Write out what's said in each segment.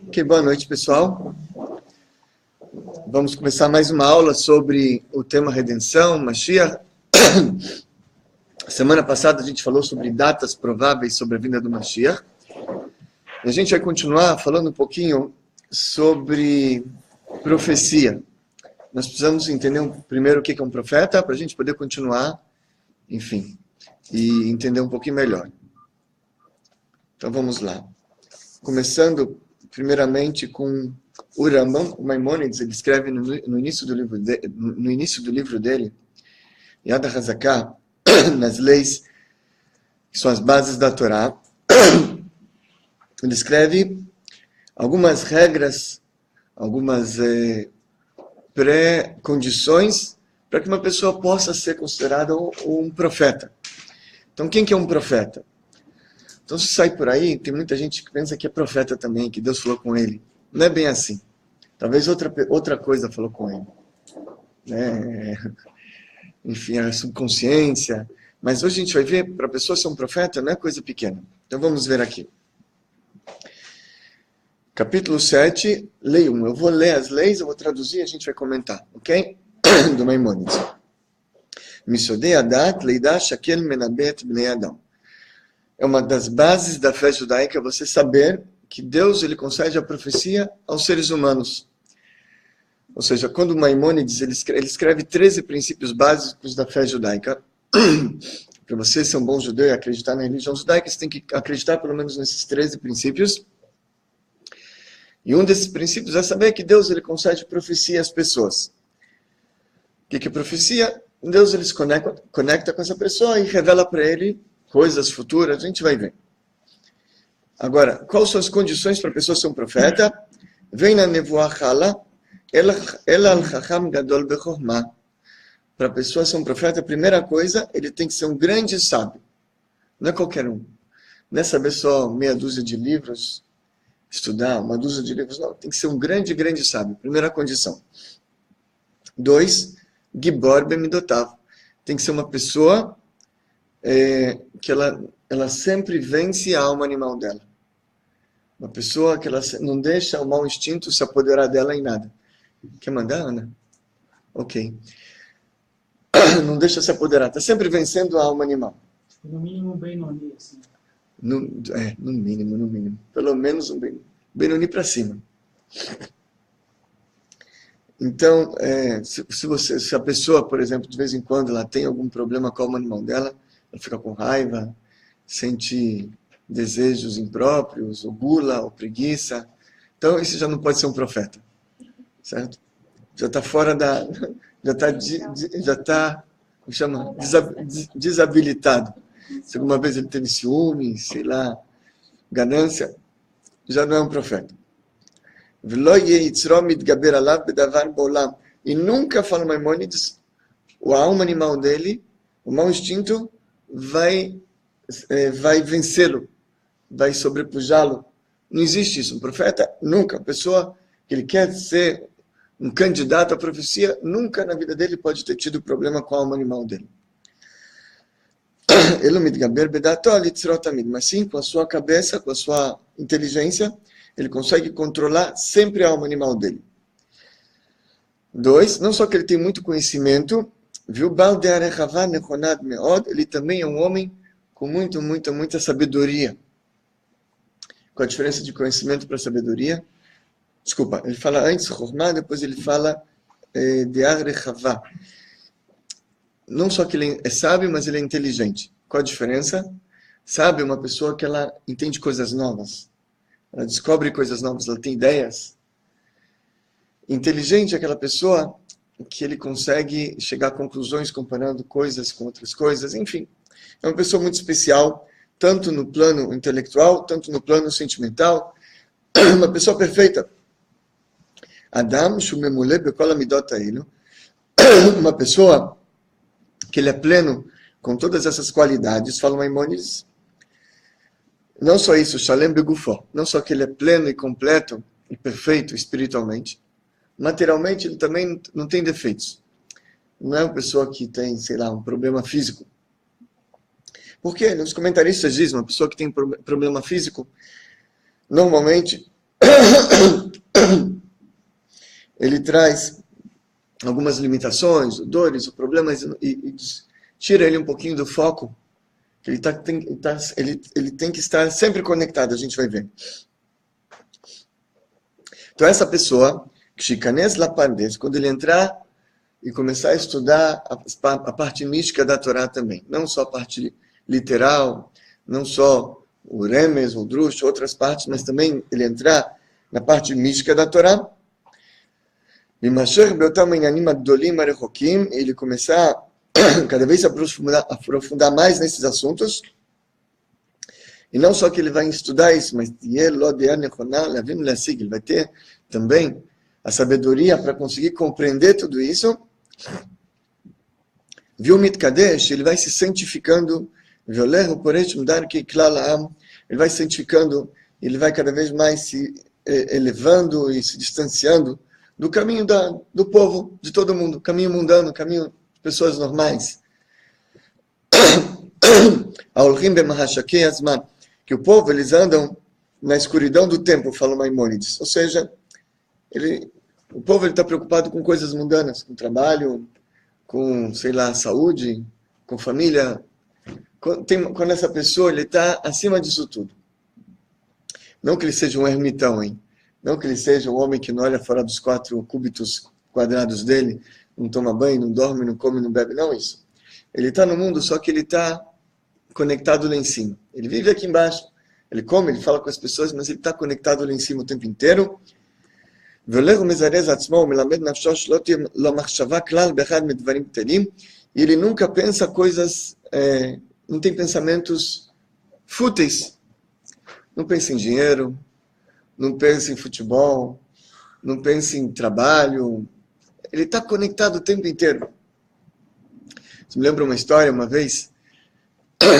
Ok, boa noite, pessoal. Vamos começar mais uma aula sobre o tema redenção, Mashiach. Semana passada a gente falou sobre datas prováveis sobre a vinda do Mashiach. E a gente vai continuar falando um pouquinho sobre profecia. Nós precisamos entender primeiro o que é um profeta, para a gente poder continuar, enfim, e entender um pouquinho melhor. Então vamos lá. Começando primeiramente com o Rambam, o Maimônides, ele escreve no início do livro dele, Yad HaZaká, nas leis que são as bases da Torá, ele escreve algumas regras, algumas pré-condições para que uma pessoa possa ser considerada um profeta. Então, quem que é um profeta? Então, se sai por aí, tem muita gente que pensa que é profeta também, que Deus falou com ele. Não é bem assim. Talvez outra coisa falou com ele. Enfim, a subconsciência. Mas hoje a gente vai ver, para a pessoa ser um profeta, não é coisa pequena. Então, vamos ver aqui. Capítulo 7, lei 1. Eu vou ler as leis, eu vou traduzir e a gente vai comentar. Ok? Do Maimônides. Misodei Adat, Leidá, Shakel, Menabet, Bnei Adam. É uma das bases da fé judaica você saber que Deus ele concede a profecia aos seres humanos. Ou seja, quando o Maimônides ele escreve 13 princípios básicos da fé judaica. Para você ser um bom judeu e acreditar na religião judaica, você tem que acreditar pelo menos nesses 13 princípios. E um desses princípios é saber que Deus ele concede profecia às pessoas. O que é profecia? Deus ele se conecta com essa pessoa e revela para ele coisas futuras, a gente vai ver. Agora, quais são as condições para a pessoa ser um profeta? Vem na nevoah chala, ela al-chacham gadol bechorma. Para a pessoa ser um profeta, a primeira coisa, ele tem que ser um grande sábio. Não é qualquer um. Não é saber só meia dúzia de livros, estudar uma dúzia de livros, não. Tem que ser um grande sábio. Primeira condição. 2, gibor bemidotav. Tem que ser uma pessoa que ela sempre vence a alma animal dela. Uma pessoa que ela não deixa o mau instinto se apoderar dela em nada. Quer mandar, Ana? Ok. Não deixa se apoderar. Está sempre vencendo a alma animal. No mínimo, Benoni, assim. No mínimo. Pelo menos um Benoni para cima. Então, se a pessoa, por exemplo, de vez em quando, ela tem algum problema com a alma animal dela, ela fica com raiva, sente desejos impróprios, ou gula, ou preguiça. Então, isso já não pode ser um profeta. Certo? Já está fora da... Já está como chama? Desabilitado. Se alguma vez ele teve ciúme, sei lá, ganância, já não é um profeta. E nunca, fala Maimônides, a alma animal dele, o mau instinto, vai vencê-lo, vai sobrepujá-lo. Não existe isso. Um profeta, nunca. A pessoa que ele quer ser um candidato à profecia, nunca na vida dele pode ter tido problema com a alma animal dele. Mas sim, com a sua cabeça, com a sua inteligência, ele consegue controlar sempre a alma animal dele. 2, não só que ele tem muito conhecimento, viu? Ele também é um homem com muita sabedoria. Qual a diferença de conhecimento para sabedoria? Desculpa, ele fala antes Chormá, depois ele fala De'ar Rechavá. Não só que ele é sábio, mas ele é inteligente. Qual a diferença? Sábio é uma pessoa que ela entende coisas novas. Ela descobre coisas novas, ela tem ideias. Inteligente é aquela pessoa que ele consegue chegar a conclusões comparando coisas com outras coisas. Enfim, é uma pessoa muito especial, tanto no plano intelectual, tanto no plano sentimental. Uma pessoa perfeita. Adam, Shumemule, Bekola Midota Ilo. Uma pessoa que ele é pleno com todas essas qualidades, fala Maimônides. Não só isso, Shalem Begufó. Não só que ele é pleno e completo e perfeito espiritualmente. Materialmente, ele também não tem defeitos. Não é uma pessoa que tem, sei lá, um problema físico. Por quê? Os comentaristas dizem, uma pessoa que tem problema físico, normalmente, ele traz algumas limitações, dores, problemas e tira ele um pouquinho do foco. Ele tem que estar sempre conectado, a gente vai ver. Então essa pessoa, Shikanes Lapandes, quando ele entrar e começar a estudar a parte mística da Torá também, não só a parte literal, não só o Remes, o Drush, outras partes, mas também ele entrar na parte mística da Torá, ele começar cada vez a aprofundar mais nesses assuntos, e não só que ele vai estudar isso, mas ele vai ter também a sabedoria para conseguir compreender tudo isso. Viu Mitkadesh, ele vai se santificando, ele vai se santificando, ele vai cada vez mais se elevando e se distanciando do caminho do povo, de todo mundo, caminho mundano, caminho de pessoas normais. Que o povo, eles andam na escuridão do tempo, fala Maimônides. Ou seja, o povo está preocupado com coisas mundanas, com trabalho, com, sei lá, saúde, com família. Quando essa pessoa está acima disso tudo. Não que ele seja um ermitão, hein? Não que ele seja um homem que não olha fora dos 4 cúbitos quadrados dele, não toma banho, não dorme, não come, não bebe, não isso. Ele está no mundo, só que ele está conectado lá em cima. Ele vive aqui embaixo, ele come, ele fala com as pessoas, mas ele está conectado lá em cima o tempo inteiro. E ele nunca pensa coisas, não tem pensamentos fúteis. Não pensa em dinheiro, não pensa em futebol, não pensa em trabalho. Ele está conectado o tempo inteiro. Você me lembra uma história, uma vez,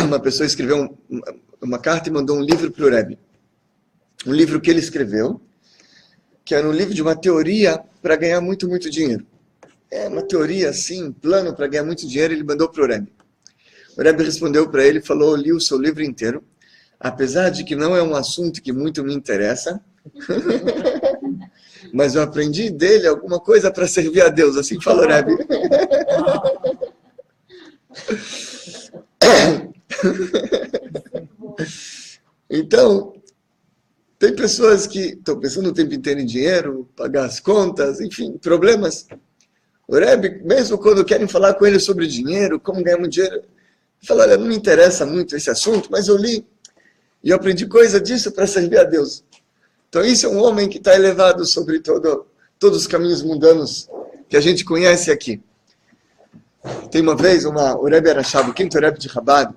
uma pessoa escreveu uma carta e mandou um livro para o Rebbe. Um livro que ele escreveu, que era um livro de uma teoria para ganhar muito, muito dinheiro. Uma teoria assim, plano para ganhar muito dinheiro, ele mandou para o Rebbe. O Rebbe respondeu para ele e falou: li o seu livro inteiro, apesar de que não é um assunto que muito me interessa, mas eu aprendi dele alguma coisa para servir a Deus, assim falou o Rebbe. Então, tem pessoas que estão pensando o tempo inteiro em dinheiro, pagar as contas, enfim, problemas. O Rebbe, mesmo quando querem falar com ele sobre dinheiro, como ganhar muito dinheiro, fala: olha, não me interessa muito esse assunto, mas eu li e eu aprendi coisa disso para servir a Deus. Então, isso é um homem que está elevado sobre todos os caminhos mundanos que a gente conhece aqui. Tem uma vez, o Rebbe Arashab, o quinto Rebbe de Chabad,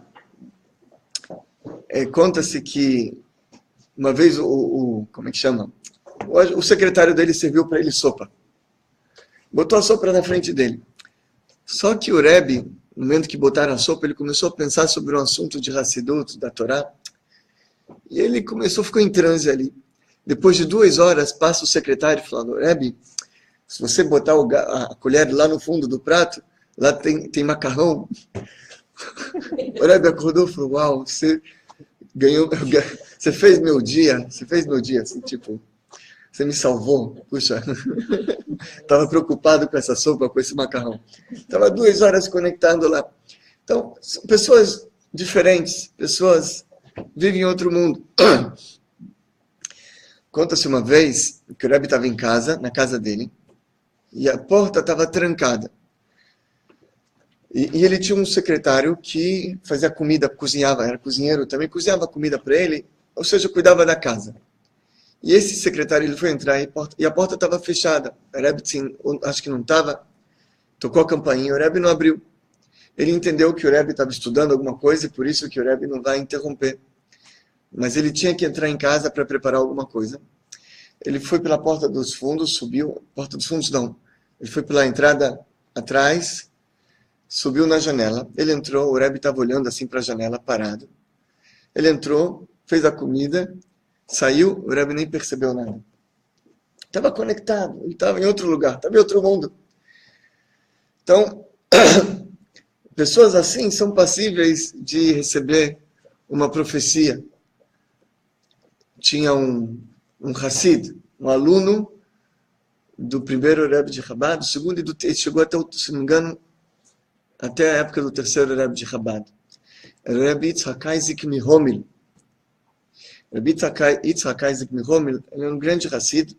conta-se que uma vez como é que chama? O secretário dele serviu para ele sopa. Botou a sopa na frente dele. Só que o Rebbe, no momento que botaram a sopa, ele começou a pensar sobre um assunto de Hassidut, da Torá. E ele ficou em transe ali. Depois de 2 horas, passa o secretário falando: Rebbe, se você botar a colher lá no fundo do prato, lá tem macarrão. O Rebbe acordou e falou: uau, você fez meu dia, assim, tipo, você me salvou. Puxa, estava preocupado com essa sopa, com esse macarrão. Estava 2 horas conectado lá. Então, são pessoas diferentes, pessoas vivem em outro mundo. Conta-se uma vez que o Rebbe estava em casa, na casa dele, e a porta estava trancada. E ele tinha um secretário que fazia comida, cozinhava, era cozinheiro também, cozinhava comida para ele, ou seja, cuidava da casa. E esse secretário, ele foi entrar e a porta estava fechada. O Rebbe, acho que não estava, tocou a campainha, o Rebbe não abriu. Ele entendeu que o Rebbe estava estudando alguma coisa e por isso que o Rebbe não vai interromper. Mas ele tinha que entrar em casa para preparar alguma coisa. Ele foi pela porta dos fundos, subiu, porta dos fundos não, ele foi pela entrada atrás, subiu na janela, ele entrou, o Rebbe estava olhando assim para a janela, parado. Ele entrou, fez a comida, saiu, o Rebbe nem percebeu nada. Estava conectado, ele estava em outro lugar, estava em outro mundo. Então, pessoas assim são passíveis de receber uma profecia. Tinha um um Hassid, um aluno do primeiro Rebbe de Chabad, do segundo e do terceiro, chegou até, se não me engano, até a época do terceiro Rebbe de Chabad. Era o Rebbe Yitzhak Isaac Mihomil. Rebbe Yitzhak Isaac Mihomil, ele é um grande Hassid,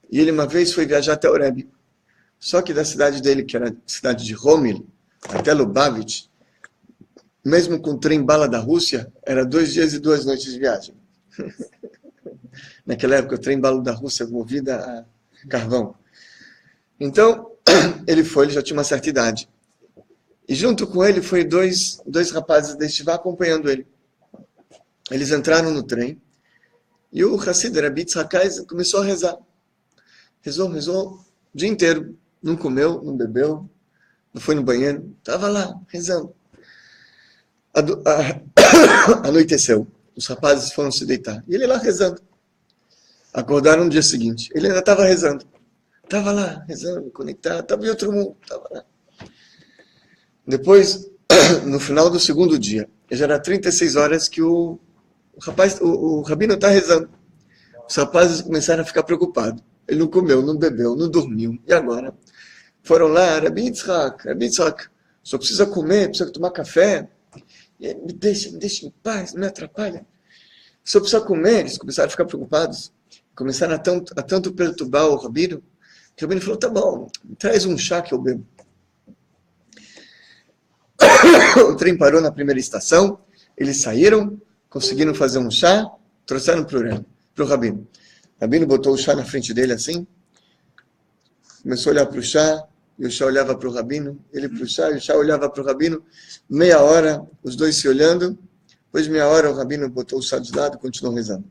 e ele uma vez foi viajar até o Rebbe. Só que da cidade dele, que era a cidade de Homil, até Lubavitch, mesmo com o trem-bala da Rússia, era 2 dias e 2 noites de viagem. Naquela época, o trem-bala da Rússia movida a carvão. Então, ele já tinha uma certa idade. E junto com ele foi dois rapazes da Yeshiva acompanhando ele. Eles entraram no trem e o Hassid Rebbe Yitzhak começou a rezar. Rezou o dia inteiro. Não comeu, não bebeu, não foi no banheiro. Estava lá, rezando. Anoiteceu. Os rapazes foram se deitar. E ele lá rezando. Acordaram no dia seguinte. Ele ainda estava rezando. Estava lá, rezando, conectado. Estava em outro mundo. Estava lá. Depois, no final do segundo dia, já era 36 horas que o rabino está rezando. Os rapazes começaram a ficar preocupados. Ele não comeu, não bebeu, não dormiu. E agora? Foram lá, Rebbe Yitzhak, só precisa comer, precisa tomar café. Me deixa em paz, não me atrapalha. Só precisa comer. Eles começaram a ficar preocupados. Começaram a tanto perturbar o rabino, que o rabino falou, tá bom, traz um chá que eu bebo. O trem parou na primeira estação, eles saíram, conseguiram fazer um chá, trouxeram para o rabino. O rabino botou o chá na frente dele assim, começou a olhar para o chá, e o chá olhava para o rabino, ele para o chá, e o chá olhava para o rabino. Meia hora, os dois se olhando, depois de meia hora o rabino botou o chá de lado e continuou rezando.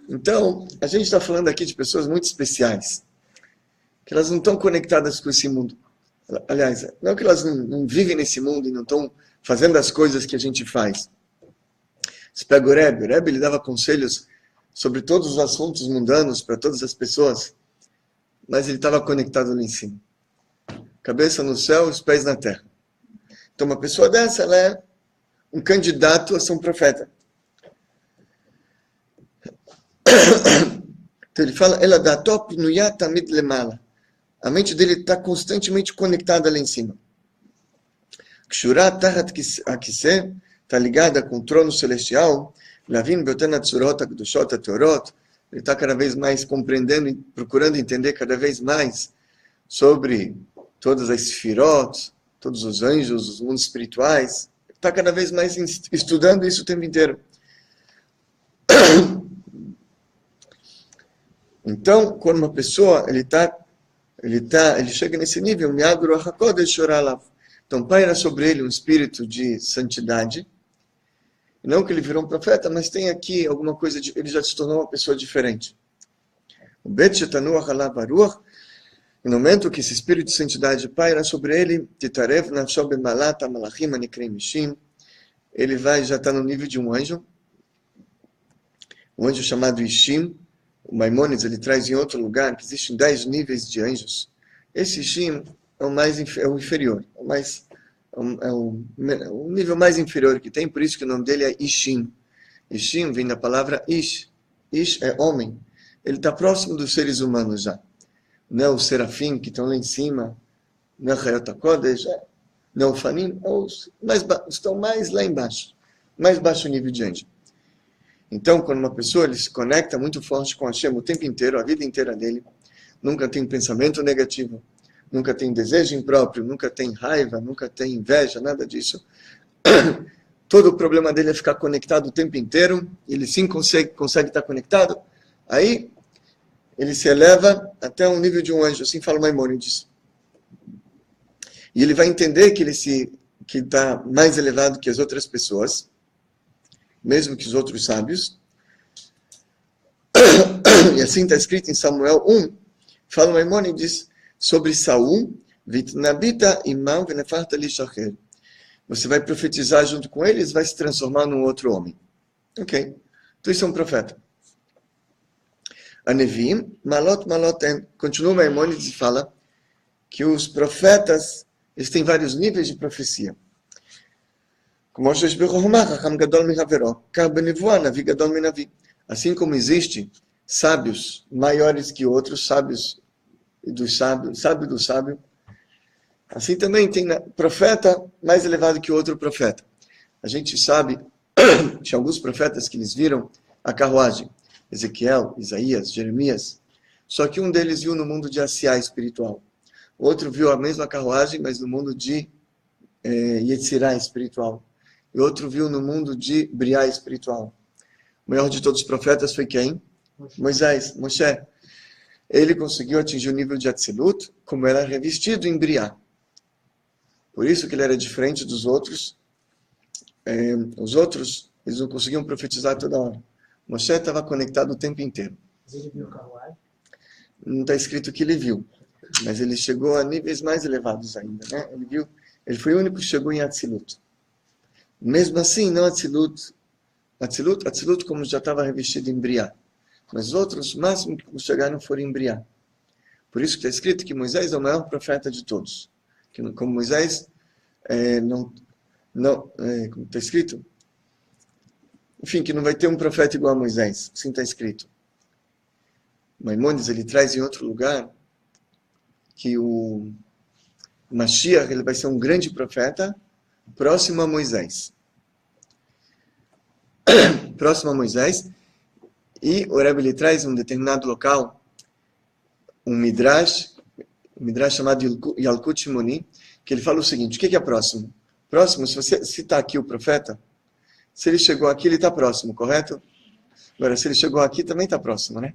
Então, a gente está falando aqui de pessoas muito especiais, que elas não estão conectadas com esse mundo. Aliás, não que elas não vivem nesse mundo e não estão fazendo as coisas que a gente faz. Você pega o Rebbe ele dava conselhos sobre todos os assuntos mundanos para todas as pessoas, mas ele estava conectado lá em cima. Cabeça no céu, os pés na terra. Então, uma pessoa dessa, ela é um candidato a ser um profeta. Então, ele fala, ela dá top no yatamid lemala. A mente dele está constantemente conectada lá em cima. Kshurah tahat akise, está ligada com o trono celestial. Lavin beotanat surot akdushot ateorot. Ele está cada vez mais compreendendo e procurando entender cada vez mais sobre todas as sefirot, todos os anjos, os mundos espirituais. Está cada vez mais estudando isso o tempo inteiro. Então, quando uma pessoa ele chega nesse nível, então paira sobre ele um espírito de santidade. Não que ele virou um profeta, mas tem aqui alguma coisa, ele já se tornou uma pessoa diferente. O Bet Shetanuach Alav Baruch, no momento que esse espírito de santidade paira sobre ele, Titarev Nafsho Bemalat Malachim Anikrim Mishim, ele já está no nível de um anjo chamado Ishim. O Maimonides, ele traz em outro lugar que existem 10 níveis de anjos. Esse Ishim é o inferior, é o nível mais inferior que tem, por isso que o nome dele é Ishim. Ishim vem da palavra Ish. Ish é homem. Ele está próximo dos seres humanos já. Não é os serafim que estão lá em cima, não é Hayot HaKodesh, não é o Fanim, estão mais lá embaixo, mais baixo nível de anjo. Então, quando uma pessoa ele se conecta muito forte com Hashem o tempo inteiro, a vida inteira dele, nunca tem pensamento negativo, nunca tem desejo impróprio, nunca tem raiva, nunca tem inveja, nada disso. Todo o problema dele é ficar conectado o tempo inteiro, ele sim consegue estar conectado, aí ele se eleva até um nível de um anjo, assim fala Maimonides. E ele vai entender que ele está mais elevado que as outras pessoas, mesmo que os outros sábios. E assim está escrito em Samuel 1, fala Maimonides sobre Saul, Vitnabita imam venefarta lishacher. Você vai profetizar junto com eles, vai se transformar num outro homem. Ok. Então isso é um profeta. A Nevim, malot maloten. Continua Maimonides e fala que os profetas, eles têm vários níveis de profecia. Assim como existe sábios maiores que outros, sábios dos sábios, sábio do sábio, assim também tem profeta mais elevado que outro profeta. A gente sabe, tinha alguns profetas que eles viram a carruagem. Ezequiel, Isaías, Jeremias. Só que um deles viu no mundo de Asiá espiritual. O outro viu a mesma carruagem, mas no mundo de Yetzirá espiritual. E outro viu no mundo de Briá espiritual. O maior de todos os profetas foi quem? Moisés, Moshe. Ele conseguiu atingir o nível de Atzilut, como era revestido em Briá. Por isso que ele era diferente dos outros. Os outros, eles não conseguiam profetizar toda hora. Moshe estava conectado o tempo inteiro. Mas ele viu o carruagem? Não está escrito que ele viu, mas ele chegou a níveis mais elevados ainda, né? Ele foi o único que chegou em Atzilut. Mesmo assim, não Atzilut. Atzilut como já estava revestido em Briá. Mas os outros, o máximo que chegaram foram em Briá. Por isso que está escrito que Moisés é o maior profeta de todos. Que, como Moisés, como está escrito, enfim, que não vai ter um profeta igual a Moisés. Assim está escrito. Maimônides, ele traz em outro lugar que o Mashiach, ele vai ser um grande profeta próximo a Moisés. Próximo a Moisés. E o Rebbe, ele traz em um determinado local um midrash chamado Yalkut Shimoni, que ele fala o seguinte: o que é próximo? Próximo, se você citar aqui o profeta, se ele chegou aqui, ele está próximo, correto? Agora, se ele chegou aqui, também está próximo, né?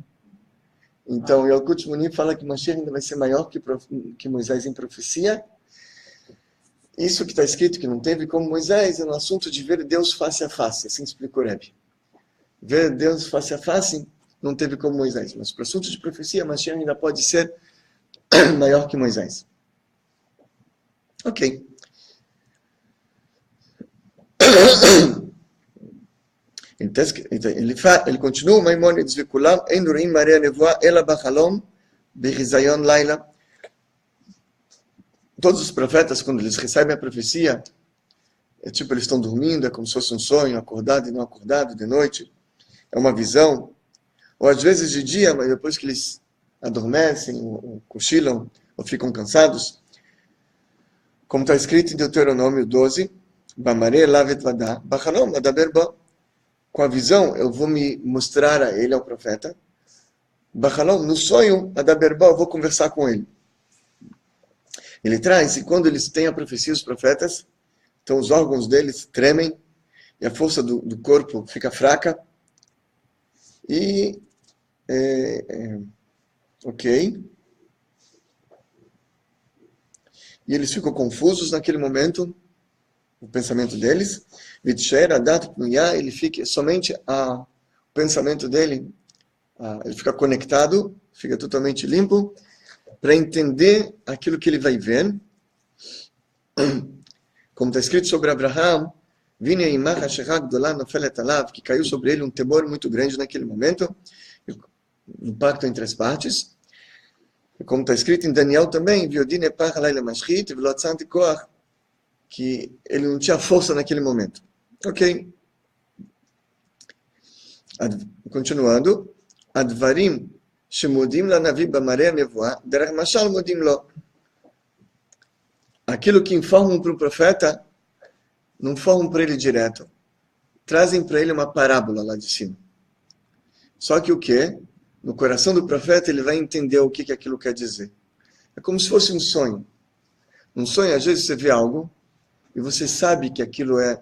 Então, Yalkut Shimoni fala que Mashiach ainda vai ser maior que Moisés em profecia. Isso que está escrito, que não teve como Moisés, é no assunto de ver Deus face a face, assim explicou o Rebbe. Ver Deus face a face não teve como Moisés, mas para o assunto de profecia, Mashiach ainda pode ser maior que Moisés. Ok. Ele continua, Maimônides vekulam, en roim marei nevoa ela bachalom berizayon laila. Todos os profetas, quando eles recebem a profecia, tipo, eles estão dormindo, é como se fosse um sonho, acordado e não acordado, de noite. É uma visão. Ou às vezes de dia, mas depois que eles adormecem, ou cochilam, ou ficam cansados. Como está escrito em Deuteronômio 12, Bamare lavet vadá, bachalom adaber ba. Com a visão, eu vou me mostrar a ele, ao profeta. Bachalom, no sonho, adaber ba, eu vou conversar com ele. Ele traz, e quando eles têm a profecia, os profetas, então os órgãos deles tremem, e a força do corpo fica fraca. E, ok. E eles ficam confusos naquele momento, o pensamento deles. Vitcher, adat pnuya, ele fica somente o pensamento dele, ele fica conectado, fica totalmente limpo, para entender aquilo que ele vai ver. Como está escrito sobre Abraham, que caiu sobre ele um temor muito grande naquele momento, no pacto entre as partes. Como está escrito em Daniel também, que ele não tinha força naquele momento. Ok. Continuando. Advarim shemudim lanavi b'marei nevoah derech mashal mudim lo. Aquilo que informam para o profeta, não informam para ele direto. Trazem para ele uma parábola lá de cima. Só que o quê? No coração do profeta, ele vai entender o que aquilo quer dizer. É como se fosse um sonho. Um sonho, às vezes você vê algo, e você sabe que aquilo é,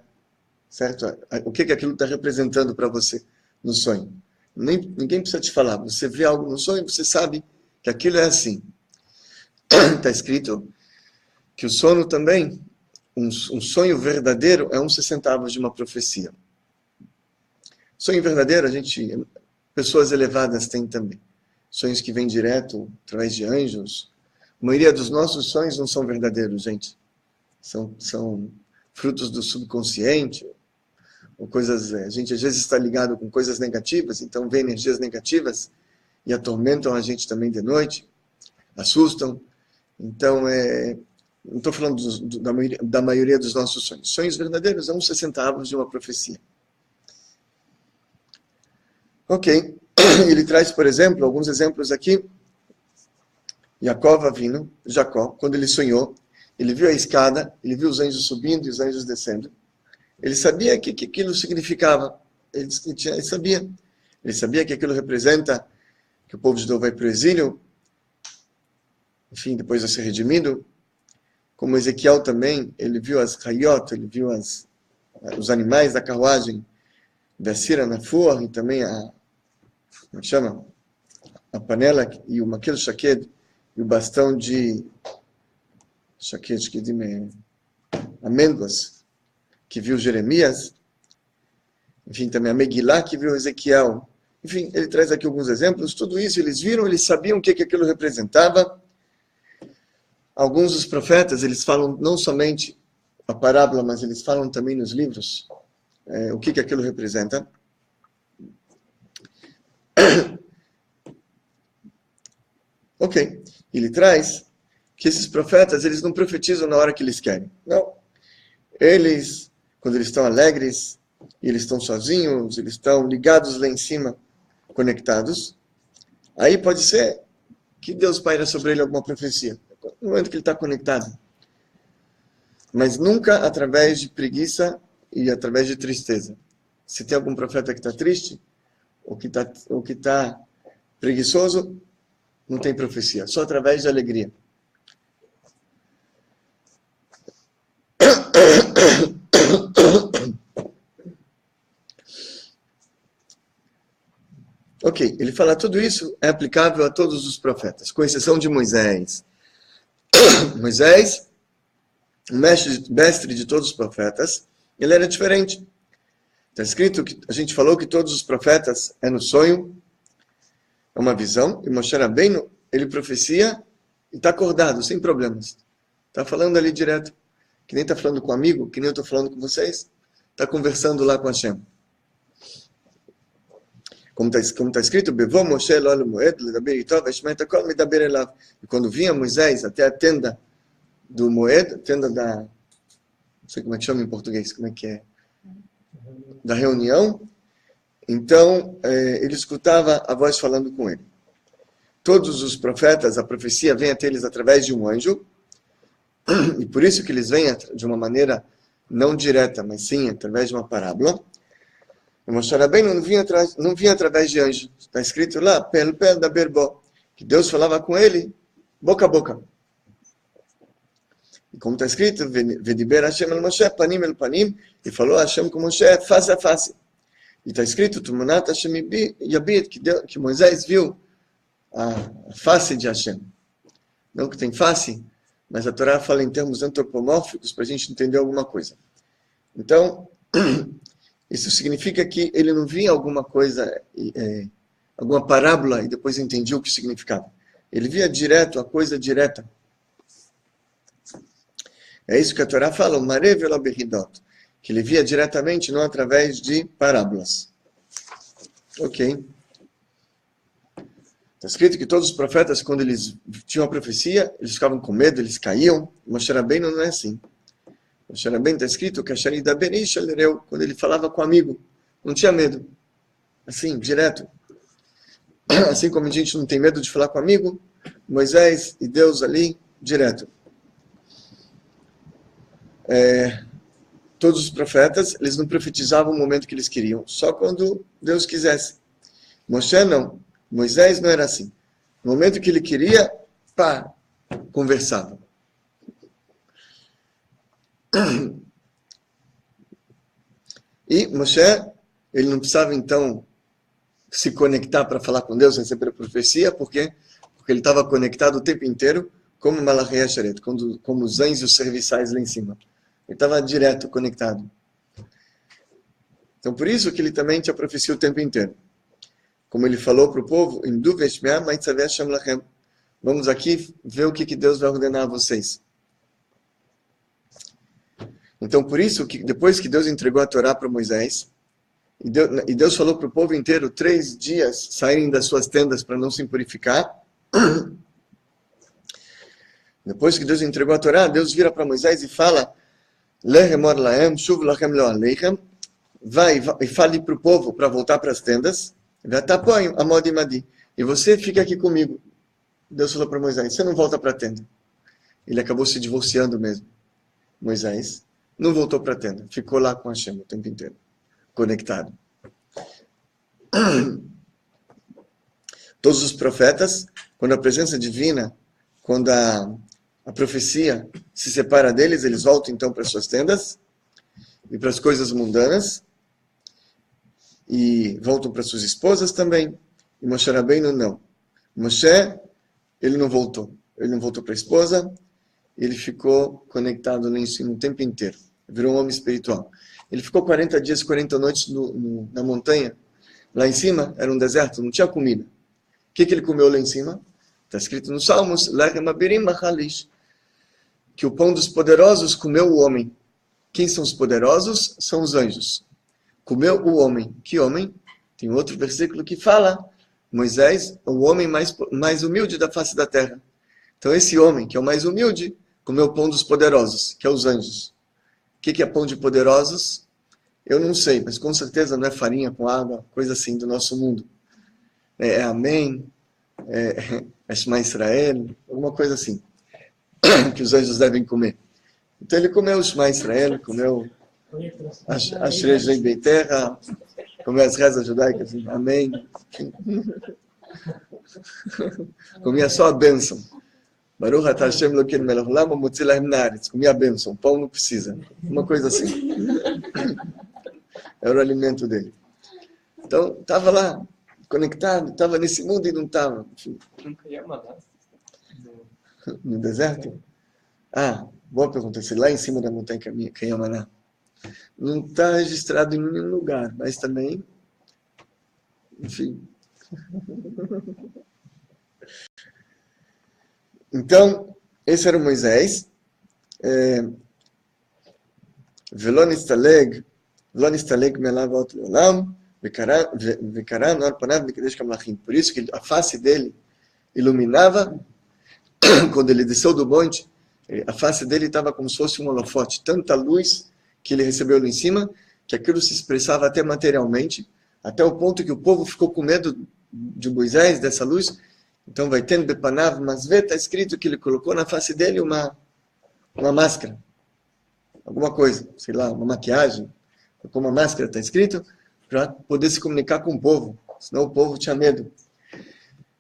certo? O que aquilo está representando para você no sonho. Ninguém precisa te falar. Você vê algo no sonho, você sabe que aquilo é assim. Está escrito que o sono também, um sonho verdadeiro é 1 centavo de uma profecia. Sonho verdadeiro, pessoas elevadas têm também. Sonhos que vêm direto, através de anjos. A maioria dos nossos sonhos não são verdadeiros, gente. São frutos do subconsciente, ou coisas, a gente às vezes está ligado com coisas negativas, então vem energias negativas e atormentam a gente também de noite, assustam. Então, não estou falando da maioria dos nossos sonhos. Sonhos verdadeiros é uns 60 avos de uma profecia. Ok. Ele traz, por exemplo, alguns exemplos aqui. Jacó, quando ele sonhou, ele viu a escada, ele viu os anjos subindo e os anjos descendo. Ele sabia que aquilo significava. Ele sabia. Ele sabia que aquilo representa que o povo judeu vai para o exílio, enfim, depois vai ser redimido. Como Ezequiel também, ele viu as hayot, ele viu os animais da carruagem, da Sira na forra, e também como chama? A panela e o maquil shaked, e o bastão de shaked, que de amêndoas, que viu Jeremias. Enfim, também a Megilá, que viu Ezequiel. Enfim, ele traz aqui alguns exemplos. Tudo isso eles viram, eles sabiam o que aquilo representava. Alguns dos profetas, eles falam não somente a parábola, mas eles falam também nos livros o que aquilo representa. Ok. Ele traz que esses profetas, eles não profetizam na hora que eles querem. Não. Eles, quando eles estão alegres, e eles estão sozinhos, eles estão ligados lá em cima, conectados, aí pode ser que Deus paira sobre ele alguma profecia, no momento que ele está conectado. Mas nunca através de preguiça e através de tristeza. Se tem algum profeta que está triste, ou que está preguiçoso, não tem profecia, só através de alegria. Ok, ele fala tudo isso é aplicável a todos os profetas, com exceção de Moisés. Moisés, o mestre de todos os profetas, ele era diferente. Está escrito que a gente falou que todos os profetas é no sonho, é uma visão, e Moshe Rabbeinu, ele profecia e está acordado, sem problemas. Está falando ali direto, que nem está falando com um amigo, que nem eu estou falando com vocês, está conversando lá com Hashem. Como está escrito, Bevô Moshe lo moed ledaber ito veshmeh et hakol medaber elav. E quando vinha Moisés até a tenda do Moed, tenda da, não sei como é que chama em português, como é que é? Da reunião, então ele escutava a voz falando com ele. Todos os profetas, a profecia vem até eles através de um anjo, e por isso que eles vêm de uma maneira não direta, mas sim através de uma parábola. O Moshe Rabbeinu não vinha através de anjo. Está escrito lá, pel da berbó, que Deus falava com ele boca a boca. E como está escrito, Vediber Hashem el Moshe, panim el panim, e falou Hashem com Moshe face a face. E está escrito, Tumunat Hashem Yabit, que Moisés viu a face de Hashem. Não que tem face, mas a Torá fala em termos antropomórficos para a gente entender alguma coisa. Então, isso significa que ele não via alguma coisa, alguma parábola e depois entendia o que significava. Ele via direto, a coisa direta. É isso que a Torá fala, o Marev el Abehidot, que ele via diretamente, não através de parábolas. Ok. Está escrito que todos os profetas, quando eles tinham a profecia, eles ficavam com medo, eles caíam. Moshe Rabbeinu não é assim. Moshe Rabbeinu está escrito que quando ele falava com um amigo, não tinha medo. Assim, direto. Assim como a gente não tem medo de falar com um amigo, Moisés e Deus ali, direto. Todos os profetas, eles não profetizavam o momento que eles queriam, só quando Deus quisesse. Moshe não. Moisés não era assim. No momento que ele queria, pá, conversava. E Moshe, ele não precisava então se conectar para falar com Deus, receber a profecia, por quê? Porque ele estava conectado o tempo inteiro, como Malachi Asheret, como os anjos serviçais lá em cima. Ele estava direto, conectado. Então, por isso que ele também tinha profecia o tempo inteiro. Como ele falou para o povo, vamos aqui ver o que Deus vai ordenar a vocês. Então, por isso, que depois que Deus entregou a Torá para Moisés, e Deus falou para o povo inteiro 3 dias saírem das suas tendas para não se impurificar, Depois que Deus entregou a Torá, Deus vira para Moisés e fala, Lechem or lahem, shuv lachem lo aleichem, vai e fale para o povo para voltar para as tendas, e você fica aqui comigo. Deus falou para Moisés, você não volta para a tenda. Ele acabou se divorciando mesmo. Moisés não voltou para a tenda, ficou lá com Hashem o tempo inteiro, conectado. Todos os profetas, quando a presença divina, quando a profecia se separa deles, eles voltam então para suas tendas e para as coisas mundanas e voltam para suas esposas também. E Moshe Rabbeinu não. Moshe, ele não voltou para a esposa, ele ficou conectado lá em cima o tempo inteiro, virou um homem espiritual. Ele ficou 40 dias, 40 noites na montanha, lá em cima era um deserto, não tinha comida. O que ele comeu lá em cima? Está escrito nos Salmos, que o pão dos poderosos comeu o homem. Quem são os poderosos? São os anjos. Comeu o homem. Que homem? Tem outro versículo que fala, Moisés, o homem mais humilde da face da terra. Então esse homem, que é o mais humilde, comeu o pão dos poderosos, que é os anjos. O que é pão de poderosos? Eu não sei, mas com certeza não é farinha com água, coisa assim do nosso mundo. É amém, é Shema Israel, alguma coisa assim, que os anjos devem comer. Então ele comeu o Shema Israel, comeu Ashrei Jei Beiterra, comeu as rezas judaicas, amém. Comia só a bênção. Baruch atah Hashem Elokeinu melech haolam hamotzi lahem me'aretz. Comia a bênção, pão não precisa. Uma coisa assim. Era o alimento dele. Então, estava lá, conectado, estava nesse mundo e não estava. No deserto? Ah, boa pergunta. Se lá em cima da montanha que é Yamaná. Não está registrado em nenhum lugar, mas também, enfim. Então, esse era o Moisés. Velo nistaleg me'alav ot le'olam, v'kara no'al panav v'kadesh kamlachim. Por isso que a face dele iluminava, quando ele desceu do monte, a face dele estava como se fosse um holofote, tanta luz que ele recebeu lá em cima, que aquilo se expressava até materialmente, até o ponto que o povo ficou com medo de Moisés, dessa luz. Então vai tendo Bepanav, mas está escrito que ele colocou na face dele uma máscara, alguma coisa, sei lá, uma maquiagem, colocou uma máscara, está escrito, para poder se comunicar com o povo, senão o povo tinha medo.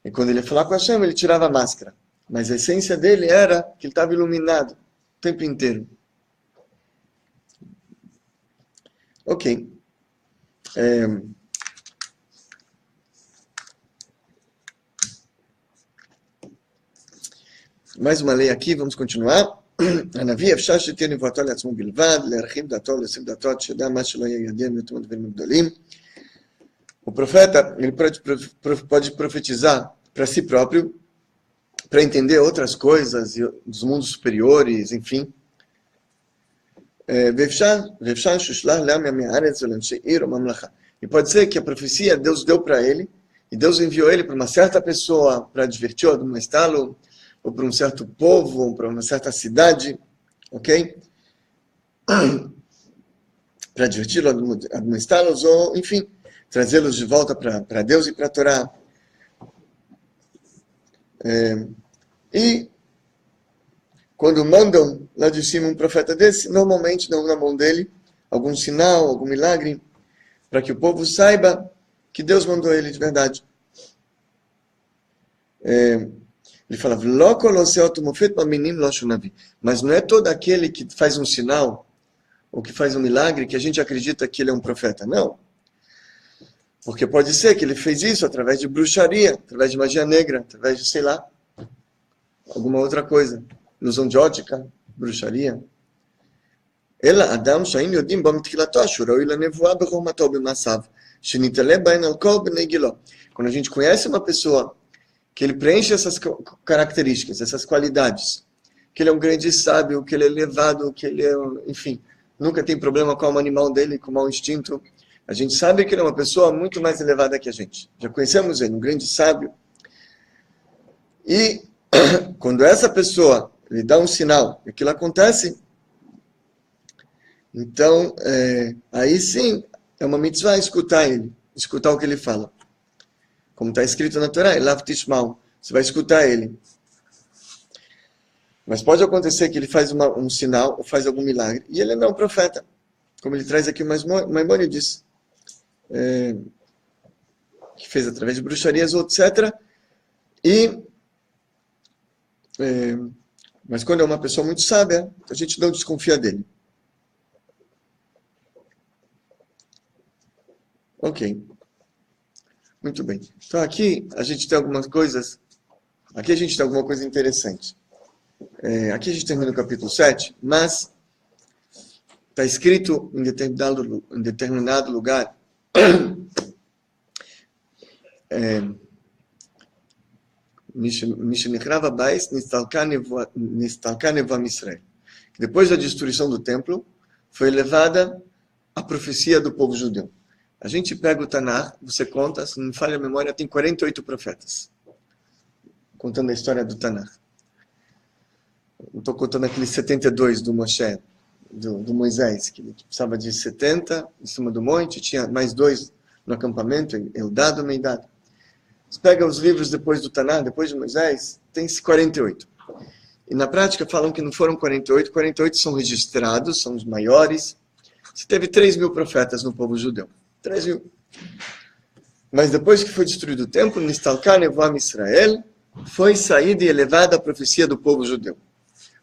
E quando ele ia falar com Hashem, ele tirava a máscara, mas a essência dele era que ele estava iluminado o tempo inteiro. Ok. Mais uma lei aqui, vamos continuar. הנביא אפשר שתהיה נבואתו לעצמו בלבד, להרחיב דעתו, להוסיף דעתו, עד שידע מה שלא יהיה ידיהם יותר דברים גדולים. O profeta, ele pode profetizar para si próprio, para entender outras coisas, dos mundos superiores, enfim. ואפשר ששלח לעם מהארץ ולאנשי עיר וממלכה. E pode ser que a profecia Deus deu para ele, e Deus enviou ele para uma certa pessoa para advertir, admoestá-lo, ou para um certo povo, ou para uma certa cidade, ok? Para adverti-lo, admoestá-los, ou, enfim, trazê-los de volta para Deus e para a Torá. E quando mandam lá de cima um profeta desse, normalmente dão na mão dele algum sinal, algum milagre, para que o povo saiba que Deus mandou ele de verdade. Ele fala, mas não é todo aquele que faz um sinal, ou que faz um milagre, que a gente acredita que ele é um profeta. Não. Porque pode ser que ele fez isso através de bruxaria, através de magia negra, através de, sei lá, alguma outra coisa. Ilusão de ótica, bruxaria. Ela, Adam, Shaim, Yodim, Bam, Tchilato, Ashura, Ila, Nevoa, Bechormato, Bimasav, Shinitale, Bain, Alkol, Benegiló. Quando a gente conhece uma pessoa que ele preenche essas características, essas qualidades, que ele é um grande sábio, que ele é elevado, que ele é, enfim, nunca tem problema com o animal dele, com o mau instinto, a gente sabe que ele é uma pessoa muito mais elevada que a gente. Já conhecemos ele, um grande sábio. E quando essa pessoa ele dá um sinal, e aquilo acontece, então, aí sim, é uma mitzvah escutar ele, escutar o que ele fala. Como está escrito na Torá, Elav Tishmau, você vai escutar ele. Mas pode acontecer que ele faz um sinal, ou faz algum milagre, e ele não é um profeta. Como ele traz aqui o Maimônides, que fez através de bruxarias ou etc. Mas quando é uma pessoa muito sábia, a gente não desconfia dele. Ok. Muito bem. Então aqui a gente tem algumas coisas. Aqui a gente tem alguma coisa interessante. Aqui a gente termina o capítulo 7, mas está escrito em determinado lugar que depois da destruição do templo foi levada a profecia do povo judeu. A gente pega o Tanakh, você conta, se não me falha a memória, tem 48 profetas, contando a história do Tanakh. Não estou contando aqueles 72 do Moshe, do Moisés, que ele precisava de 70 em cima do monte, tinha mais 2 no acampamento, Eldad e Meidad. Você pega os livros depois do Tanakh, depois de Moisés, tem 48. E na prática falam que não foram 48, 48 são registrados, são os maiores. Você teve 3.000 profetas no povo judeu. 3.000. Mas depois que foi destruído o templo, Nistalka Nevoam Israel, foi saída e elevada a profecia do povo judeu.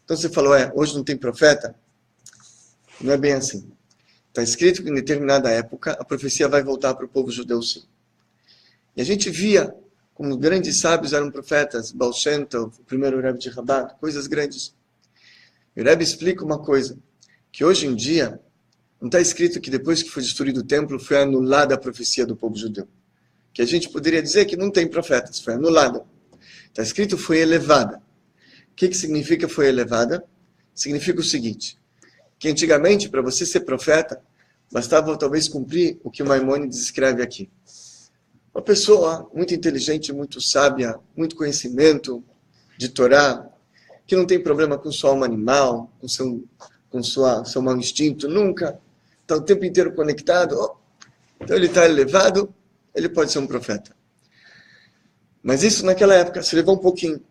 Então você falou, hoje não tem profeta? Não é bem assim. Está escrito que em determinada época a profecia vai voltar para o povo judeu sim. E a gente via como grandes sábios eram profetas, Baal Shem Tov, o primeiro Rebbe de Chabad, coisas grandes. E o Rebbe explica uma coisa, que hoje em dia não está escrito que depois que foi destruído o templo foi anulada a profecia do povo judeu. Que a gente poderia dizer que não tem profetas, foi anulada. Está escrito foi elevada. O que significa foi elevada? Significa o seguinte, que antigamente, para você ser profeta, bastava talvez cumprir o que o Maimônides escreve aqui. Uma pessoa muito inteligente, muito sábia, muito conhecimento de Torá, que não tem problema com sua alma animal, com seu mau instinto, nunca. Está o tempo inteiro conectado. Então ele está elevado, ele pode ser um profeta. Mas isso naquela época se levou um pouquinho.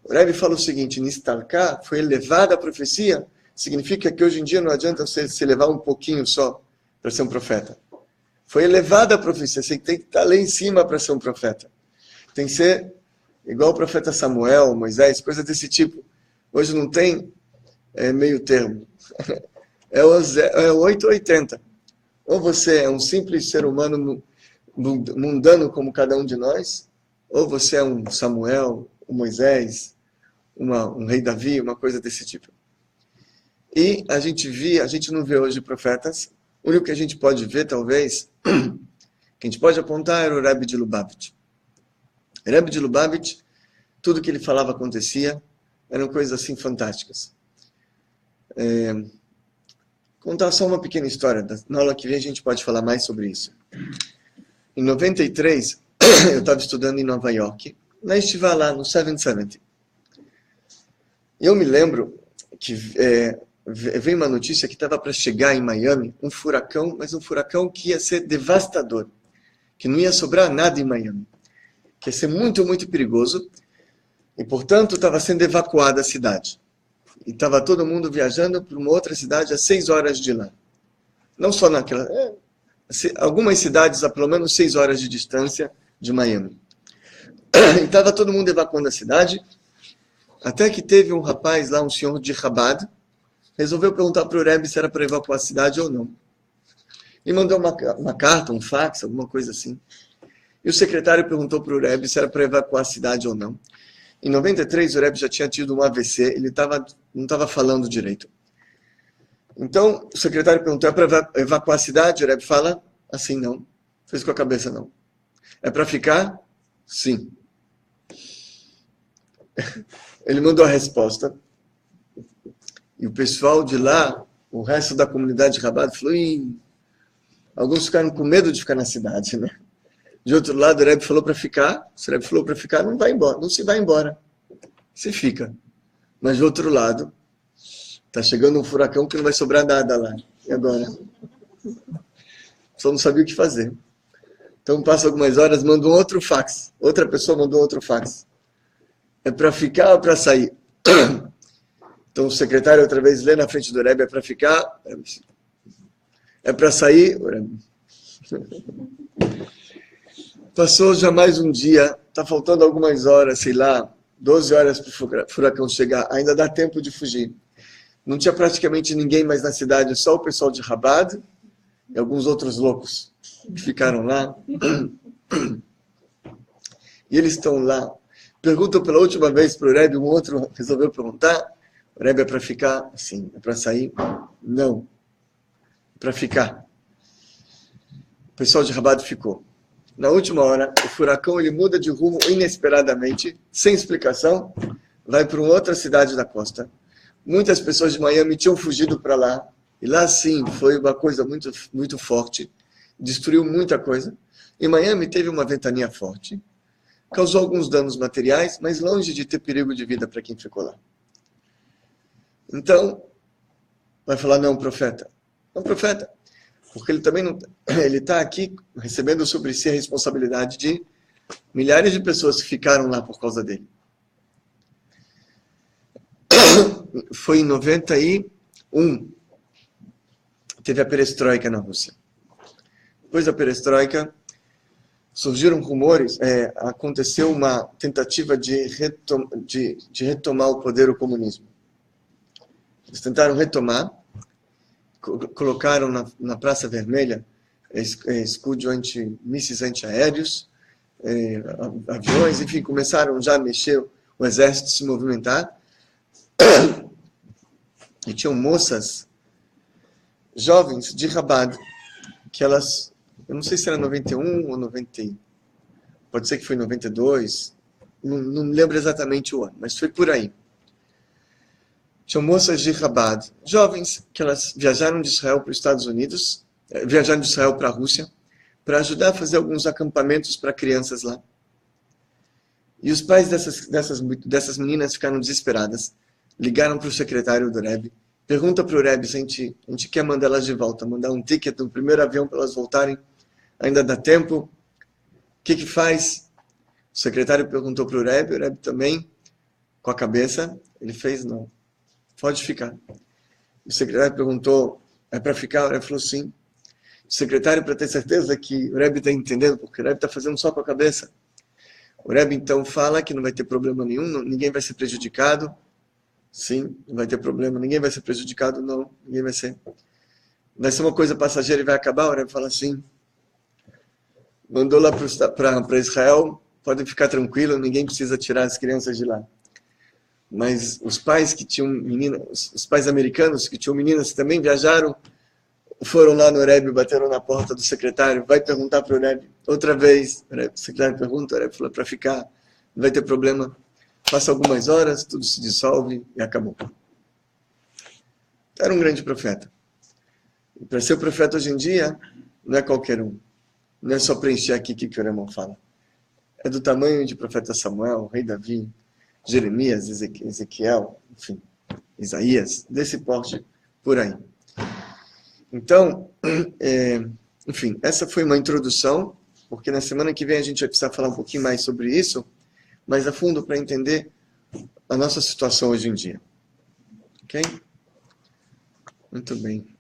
O Rebbe fala o seguinte, Nistalka, foi elevada a profecia, significa que hoje em dia não adianta você se elevar um pouquinho só para ser um profeta. Foi elevada a profecia, você tem que estar lá em cima para ser um profeta. Tem que ser igual o profeta Samuel, Moisés, coisas desse tipo. Hoje não tem meio termo. É 8 ou 80. Ou você é um simples ser humano mundano como cada um de nós, ou você é um Samuel, um Moisés, um rei Davi, uma coisa desse tipo. E a gente não vê hoje profetas. O único que a gente pode ver, talvez, que a gente pode apontar era o Rebbe de Lubavitch. O Rebbe de Lubavitch, tudo que ele falava acontecia, eram coisas assim fantásticas. Contar só uma pequena história, na aula que vem a gente pode falar mais sobre isso. Em 93, eu estava estudando em Nova York, na Yeshiva lá, no 770. E eu me lembro que veio uma notícia que estava para chegar em Miami um furacão, mas um furacão que ia ser devastador, que não ia sobrar nada em Miami, que ia ser muito, muito perigoso, e portanto estava sendo evacuada a cidade. E estava todo mundo viajando para uma outra cidade a 6 horas de lá. Não só naquela... algumas cidades a pelo menos 6 horas de distância de Miami. E estava todo mundo evacuando a cidade, até que teve um rapaz lá, um senhor de Chabad, resolveu perguntar para o Rebbe se era para evacuar a cidade ou não. E mandou uma carta, um fax, alguma coisa assim. E o secretário perguntou para o Rebbe se era para evacuar a cidade ou não. Em 93, o Rebbe já tinha tido um AVC, ele não estava falando direito. Então, o secretário perguntou, é para evacuar a cidade? O Rebbe fala, assim, não. Fez com a cabeça, não. É para ficar? Sim. Ele mandou a resposta. E o pessoal de lá, o resto da comunidade de Chabad, falou, alguns ficaram com medo de ficar na cidade, né? De outro lado, o Rebbe falou para ficar. Se o Rebbe falou para ficar, não vai embora, não se vai embora. Se fica. Mas do outro lado, está chegando um furacão que não vai sobrar nada lá. E agora? Só não sabia o que fazer. Então passa algumas horas, manda um outro fax. Outra pessoa mandou outro fax. É para ficar ou para sair? Então o secretário outra vez lê na frente do Rebbe, é para ficar? É para sair? Passou já mais um dia, está faltando algumas horas, sei lá, 12 horas para o furacão chegar, ainda dá tempo de fugir. Não tinha praticamente ninguém mais na cidade, só o pessoal de Rabat e alguns outros loucos que ficaram lá. E eles estão lá. Perguntam pela última vez para o Rebbe, um outro resolveu perguntar. O Rebbe é para ficar? Sim. É para sair? Não. É para ficar. O pessoal de Rabat ficou. Na última hora, o furacão ele muda de rumo inesperadamente, sem explicação, vai para uma outra cidade da costa. Muitas pessoas de Miami tinham fugido para lá. E lá sim, foi uma coisa muito, muito forte. Destruiu muita coisa. Em Miami teve uma ventania forte. Causou alguns danos materiais, mas longe de ter perigo de vida para quem ficou lá. Então, vai falar, não, profeta. Não, profeta. Porque ele também não, ele está aqui recebendo sobre si a responsabilidade de milhares de pessoas que ficaram lá por causa dele. Foi em 91, teve a perestroika na Rússia. Depois da perestroika, surgiram rumores, aconteceu uma tentativa de retomar o poder do comunismo. Eles tentaram retomar, colocaram na Praça Vermelha escudo mísseis antiaéreos, aviões, enfim, começaram já a mexer, o exército se movimentar. E tinham moças jovens de Rabat, que elas, eu não sei se era 91 ou 90, pode ser que foi 92, não lembro exatamente o ano, mas foi por aí. Tinham moças de Rabat, jovens, que elas viajaram de Israel para os Estados Unidos, viajaram de Israel para a Rússia, para ajudar a fazer alguns acampamentos para crianças lá. E os pais dessas meninas ficaram desesperadas, ligaram para o secretário do Rebbe, pergunta para o Rebbe se a gente quer mandar elas de volta, mandar um ticket no primeiro avião para elas voltarem, ainda dá tempo, o que faz? O secretário perguntou para o Rebbe também, com a cabeça, ele fez não. Pode ficar. O secretário perguntou, é para ficar? O Rebbe falou sim. O secretário, para ter certeza que o Rebbe está entendendo, porque o Rebbe está fazendo só com a cabeça. O Rebbe então fala que não vai ter problema nenhum, ninguém vai ser prejudicado. Sim, não vai ter problema, ninguém vai ser prejudicado, não, ninguém vai ser. Vai ser uma coisa passageira e vai acabar? O Rebbe fala sim. Mandou lá para Israel, podem ficar tranquilos, ninguém precisa tirar as crianças de lá. Mas os pais que tinham meninas, os pais americanos que tinham meninas que também viajaram, foram lá no Rebbe, bateram na porta do secretário, vai perguntar para o Rebbe, outra vez, o secretário pergunta, o Rebbe falou, para ficar, não vai ter problema, passa algumas horas, tudo se dissolve e acabou. Era um grande profeta. E para ser profeta hoje em dia, não é qualquer um, não é só preencher aqui o que o irmão fala. É do tamanho de profeta Samuel, rei Davi, Jeremias, Ezequiel, enfim, Isaías, desse porte por aí. Então, enfim, essa foi uma introdução, porque na semana que vem a gente vai precisar falar um pouquinho mais sobre isso, mais a fundo para entender a nossa situação hoje em dia. Ok? Muito bem.